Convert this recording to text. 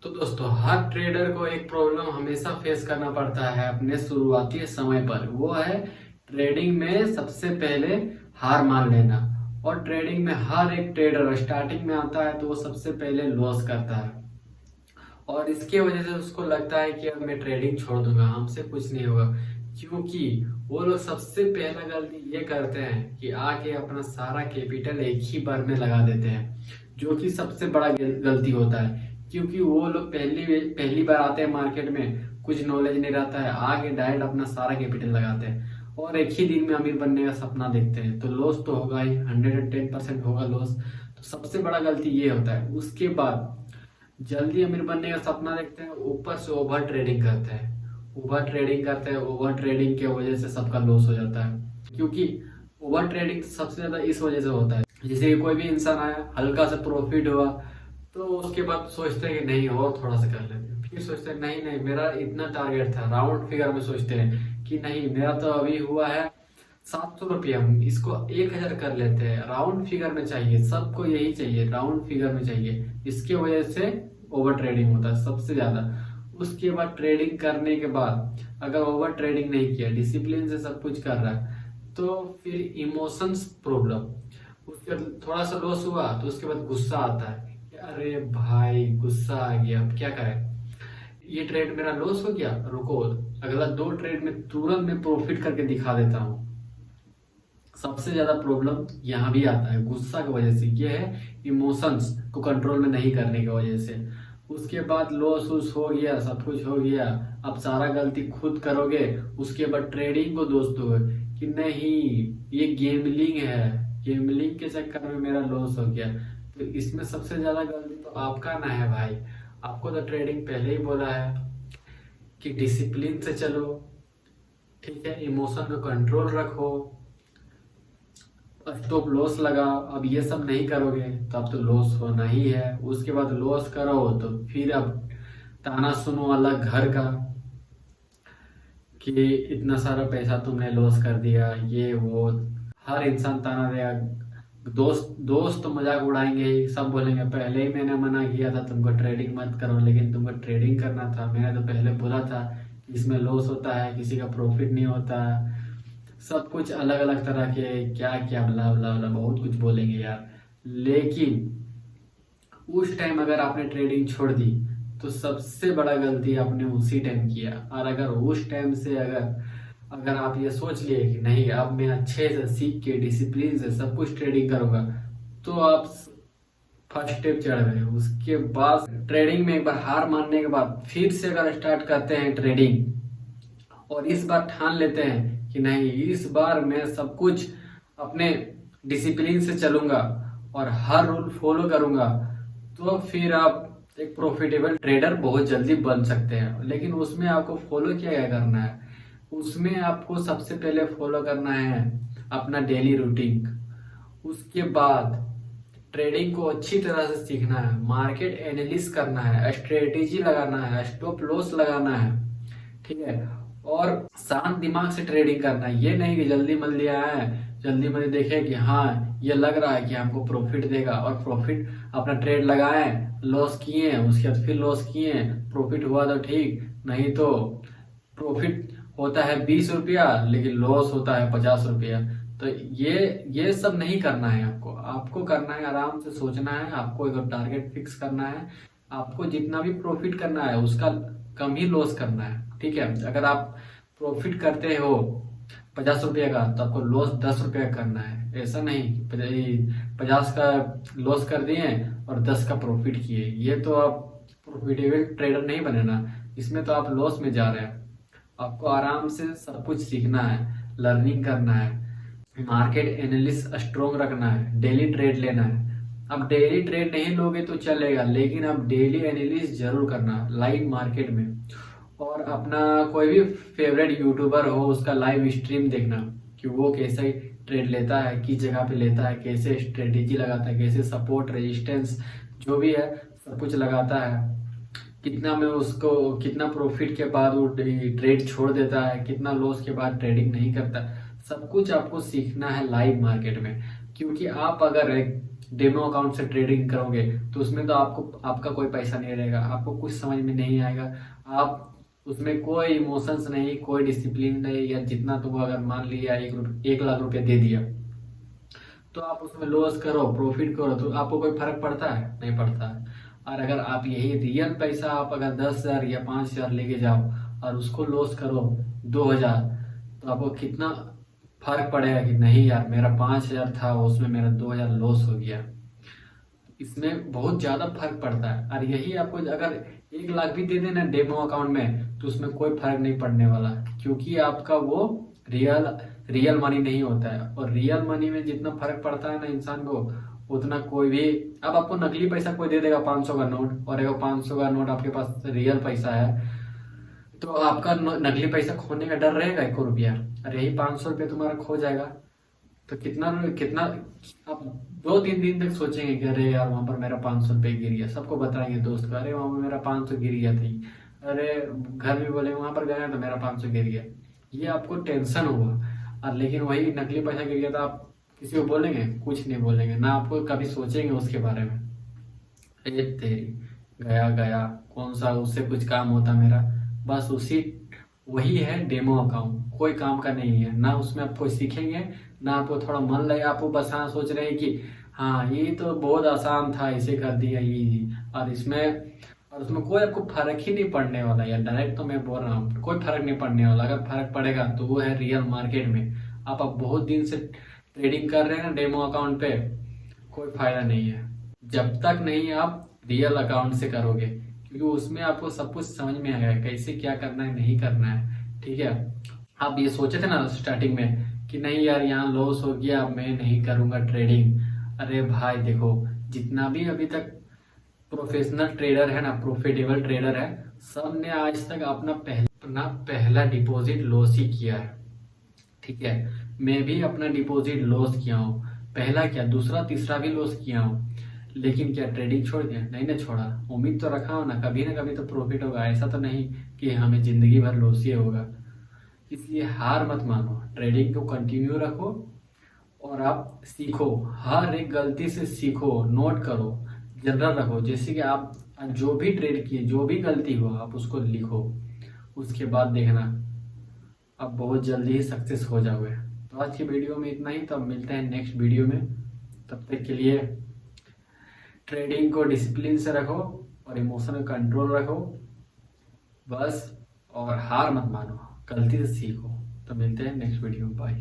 तो दोस्तों, हर ट्रेडर को एक प्रॉब्लम हमेशा फेस करना पड़ता है अपने शुरुआती समय पर। वो है ट्रेडिंग में सबसे पहले हार मान लेना। और ट्रेडिंग में हर एक ट्रेडर स्टार्टिंग में आता है तो वो सबसे पहले लॉस करता है और इसके वजह से उसको लगता है कि अब मैं ट्रेडिंग छोड़ दूंगा, हमसे कुछ नहीं होगा। क्योंकि वो लोग सबसे पहला गलती ये करते हैं कि आके अपना सारा कैपिटल एक ही बार में लगा देते हैं, जो कि सबसे बड़ा गलती होता है। क्योंकि वो लोग पहली पहली बार आते हैं मार्केट में, कुछ नॉलेज नहीं रहता है, आगे डायरेक्ट अपना सारा कैपिटल लगाते हैं और एक ही दिन में अमीर बनने का सपना देखते हैं। तो लॉस तो होगा ही, 110% होगा लॉस। तो सबसे बड़ा गलती ये होता है। उसके बाद जल्दी अमीर बनने का सपना देखते हैं, ऊपर से ओवर ट्रेडिंग करते हैं। ओवर ट्रेडिंग की वजह से सबका लॉस हो जाता है। क्योंकि ओवर ट्रेडिंग सबसे ज्यादा इस वजह से होता है, जैसे कि कोई भी इंसान आया, हल्का सा प्रॉफिट हुआ तो उसके बाद सोचते हैं कि नहीं और थोड़ा सा कर लेते हैं, फिर सोचते हैं नहीं नहीं मेरा इतना टारगेट था, राउंड फिगर में सोचते हैं कि नहीं मेरा तो अभी हुआ है 700 रुपया, इसको 1000 कर लेते हैं। राउंड फिगर में चाहिए, सबको यही चाहिए, राउंड फिगर में चाहिए। इसके वजह से ओवर ट्रेडिंग होता है सबसे ज्यादा। उसके बाद ट्रेडिंग करने के बाद अगर ओवर ट्रेडिंग नहीं किया, डिसिप्लिन से सब कुछ कर रहा है, तो फिर इमोशंस प्रॉब्लम। उसके बाद थोड़ा सा लॉस हुआ तो उसके बाद गुस्सा आता है कि अरे भाई गुस्सा आ गया, अब क्या करें, ये ट्रेड मेरा लॉस हो गया, रुको अगला 2 ट्रेड में तुरंत मैं प्रॉफिट करके दिखा देता हूँ। सबसे ज्यादा प्रॉब्लम यहाँ भी आता है गुस्सा की वजह से। ये है इमोशंस को कंट्रोल में नहीं करने की वजह से। उसके बाद लॉस वॉस हो गया, सब कुछ हो गया, अब सारा गलती खुद करोगे। उसके बाद ट्रेडिंग को दोष दोगे कि नहीं ये गेमलिंग है, गेमलिंग के चक्कर में मेरा लॉस हो गया। तो इसमें सबसे ज्यादा गलती तो आपका ना है भाई। आपको तो ट्रेडिंग पहले ही बोला है कि डिसिप्लिन से चलो, ठीक है, इमोशन को कंट्रोल रखो, स्टॉप लॉस लगाओ। अब ये सब नहीं करोगे तो अब तो लॉस होना ही है। उसके बाद लॉस करो तो फिर अब ताना सुनो अलग घर का कि इतना सारा पैसा तुमने लॉस कर दिया, ये वो। हर इंसान ताना देगा, दोस्त दोस्त तो मजाक उड़ाएंगे ही, सब बोलेंगे पहले ही मैंने मना किया था तुमको ट्रेडिंग मत करो, लेकिन तुमको ट्रेडिंग करना था, मैंने तो पहले बोला था कि इसमें लॉस होता है, किसी का प्रॉफिट नहीं होता। सब कुछ अलग अलग तरह के क्या क्या ब्ला ब्ला ब्ला बहुत कुछ बोलेंगे यार। लेकिन उस टाइम अगर आपने ट्रेडिंग छोड़ दी तो सबसे बड़ा गलती आपने उसी टाइम किया। और अगर उस टाइम से अगर अगर आप ये सोच लिए कि नहीं अब मैं अच्छे से सीख के डिसिप्लिन से सब कुछ ट्रेडिंग करूंगा, तो आप फर्स्ट स्टेप चढ़ गए। उसके बाद ट्रेडिंग में एक बार हार मानने के बाद फिर से अगर स्टार्ट करते हैं ट्रेडिंग और इस बार ठान लेते हैं कि नहीं इस बार मैं सब कुछ अपने डिसिप्लिन से चलूंगा और हर रूल फॉलो करूंगा, तो फिर आप एक प्रॉफिटेबल ट्रेडर बहुत जल्दी बन सकते हैं। लेकिन उसमें आपको फॉलो क्या क्या करना है, उसमें आपको सबसे पहले फॉलो करना है अपना डेली रूटीन। उसके बाद ट्रेडिंग को अच्छी तरह से सीखना है, मार्केट एनालिसिस करना है, स्ट्रेटेजी लगाना है, स्टॉप लॉस लगाना है, ठीक है। और शांत दिमाग से ट्रेडिंग करना है। ये नहीं कि जल्दी मल्दी आया है, जल्दी मल्दी देखे कि हाँ ये लग रहा है कि हमको प्रॉफिट देगा और प्रॉफिट अपना ट्रेड लगाए, लॉस किए, उसके बाद फिर लॉस किए, प्रॉफिट हुआ तो ठीक, नहीं तो प्रॉफिट होता है 20 रुपया लेकिन लॉस होता है 50 रुपया। तो ये सब नहीं करना है। आपको आपको करना है आराम से सोचना है, आपको एक टारगेट फिक्स करना है, आपको जितना भी प्रॉफिट करना है उसका कम ही लॉस करना है, ठीक है। अगर आप प्रॉफिट करते हो 50 रुपये का तो आपको लॉस 10 रुपये का करना है। ऐसा नहीं कि 50 का लॉस कर दिए और 10 का प्रॉफिट किए, ये तो आप प्रॉफिटेबल ट्रेडर नहीं बने ना। इसमें तो आप लॉस में जा रहे हैं। आपको आराम से सब कुछ सीखना है, लर्निंग करना है, मार्केट एनालिसिस स्ट्रोंग रखना है, डेली ट्रेड लेना है। अब डेली ट्रेड नहीं लोगे तो चलेगा, लेकिन अब डेली एनालिसिस जरूर करना लाइव मार्केट में। और अपना कोई भी फेवरेट यूट्यूबर हो उसका लाइव स्ट्रीम देखना कि वो कैसे ट्रेड लेता है, किस जगह पे लेता है, कैसे स्ट्रेटेजी लगाता है, कैसे सपोर्ट रेजिस्टेंस जो भी है सब कुछ लगाता है, कितना में उसको कितना प्रॉफिट के बाद वो ट्रेड छोड़ देता है, कितना लॉस के बाद ट्रेडिंग नहीं करता। सब कुछ आपको सीखना है लाइव मार्केट में। क्योंकि आप अगर डेमो अकाउंट से ट्रेडिंग करोगे तो उसमें तो आपको आपका कोई पैसा नहीं रहेगा, आपको कुछ समझ में नहीं आएगा, आप उसमें कोई इमोशंस नहीं, कोई डिसिप्लिन नहीं। या जितना तुम अगर मान लिया 1 लाख रुपया दे दिया तो आप उसमें लॉस करो प्रॉफिट करो तो आपको कोई फर्क पड़ता है? नहीं पड़ता है। और अगर आप यही रियल पैसा आप अगर 10,000 या 5,000 लेके जाओ और उसको लॉस करो 2,000, तो आपको कितना फर्क पड़ेगा कि नहीं यार मेरा 5,000 था उसमें मेरा 2,000 लॉस हो गया। इसमें बहुत ज्यादा फर्क पड़ता है। और यही आपको अगर 1 लाख भी दे देना डेमो अकाउंट में तो उसमें कोई फर्क नहीं पड़ने वाला, क्योंकि आपका वो रियल रियल मनी नहीं होता है। और रियल मनी में जितना फर्क पड़ता है ना इंसान को, उतना कोई भी, अब आपको नकली पैसा कोई दे देगा 500 का नोट, और अगर 500 का नोट आपके पास रियल पैसा है तो आपका नकली पैसा खोने का डर रहेगा 1 रुपया, और यही 500 रुपया तुम्हारा खो जाएगा तो कितना कितना आप 2-3 दिन तक सोचेंगे कि अरे यार वहां पर मेरा 500 रुपये गिर गया, सबको बताएंगे दोस्त को, अरे वहां पर मेरा 500 गिर गया थी, अरे घर में बोले वहां पर गया तो मेरा 500 गिर गया। ये आपको टेंशन होगा। और लेकिन वही नकली पैसा गिर गया तो आप किसी को बोलेंगे? कुछ नहीं बोलेंगे ना, आपको कभी सोचेंगे उसके बारे में। ये तेरी गया गया, कौन सा उससे कुछ काम होता मेरा? बस उसी वही है डेमो अकाउंट, कोई काम का नहीं है ना, उसमें आप कोई सीखेंगे ना, आपको थोड़ा मन लगे, आपको बस हाँ सोच रहे हैं कि हाँ ये तो बहुत आसान था इसे कर दिया ये, और उसमें कोई आपको फर्क ही नहीं पड़ने वाला। यार डायरेक्ट तो मैं बोल रहा हूँ कोई फर्क नहीं पड़ने वाला। अगर फर्क पड़ेगा तो वो है रियल मार्केट में। आप बहुत दिन से ट्रेडिंग कर रहे हैं ना डेमो अकाउंट पे, कोई फायदा नहीं है जब तक नहीं आप रियल अकाउंट से करोगे, क्योंकि उसमें आपको सब कुछ समझ में आएगा कैसे क्या करना है नहीं करना है। ठीक है, आप ये सोचे थे ना स्टार्टिंग में कि नहीं यार यहाँ लॉस हो गया अब मैं नहीं करूंगा ट्रेडिंग। अरे भाई देखो, जितना भी अभी तक प्रोफेशनल ट्रेडर है ना, प्रॉफिटेबल ट्रेडर है, सब ने आज तक अपना पहला डिपॉजिट लॉस ही किया है। ठीक है, मैं भी अपना डिपॉजिट लॉस किया हूँ, पहला क्या दूसरा तीसरा भी लॉस किया हूँ, लेकिन क्या ट्रेडिंग छोड़ दिया? नहीं ना छोड़ा। उम्मीद तो रखा हो ना कभी तो प्रॉफिट होगा, ऐसा तो नहीं कि हमें जिंदगी भर लॉस ही होगा। इसलिए हार मत मानो, ट्रेडिंग को कंटिन्यू रखो और आप सीखो, हर एक गलती से सीखो, नोट करो, जनरल रखो। जैसे कि आप जो भी ट्रेड किए जो भी गलती हो आप उसको लिखो, उसके बाद देखना आप बहुत जल्दी ही सक्सेस हो जाओगे। तो आज की वीडियो में इतना ही, तब मिलते हैं नेक्स्ट वीडियो में। तब तक के लिए ट्रेडिंग को डिसिप्लिन से रखो और इमोशनल कंट्रोल रखो बस, और हार मत मानो, गलती से सीखो। तो मिलते हैं नेक्स्ट वीडियो में, बाय।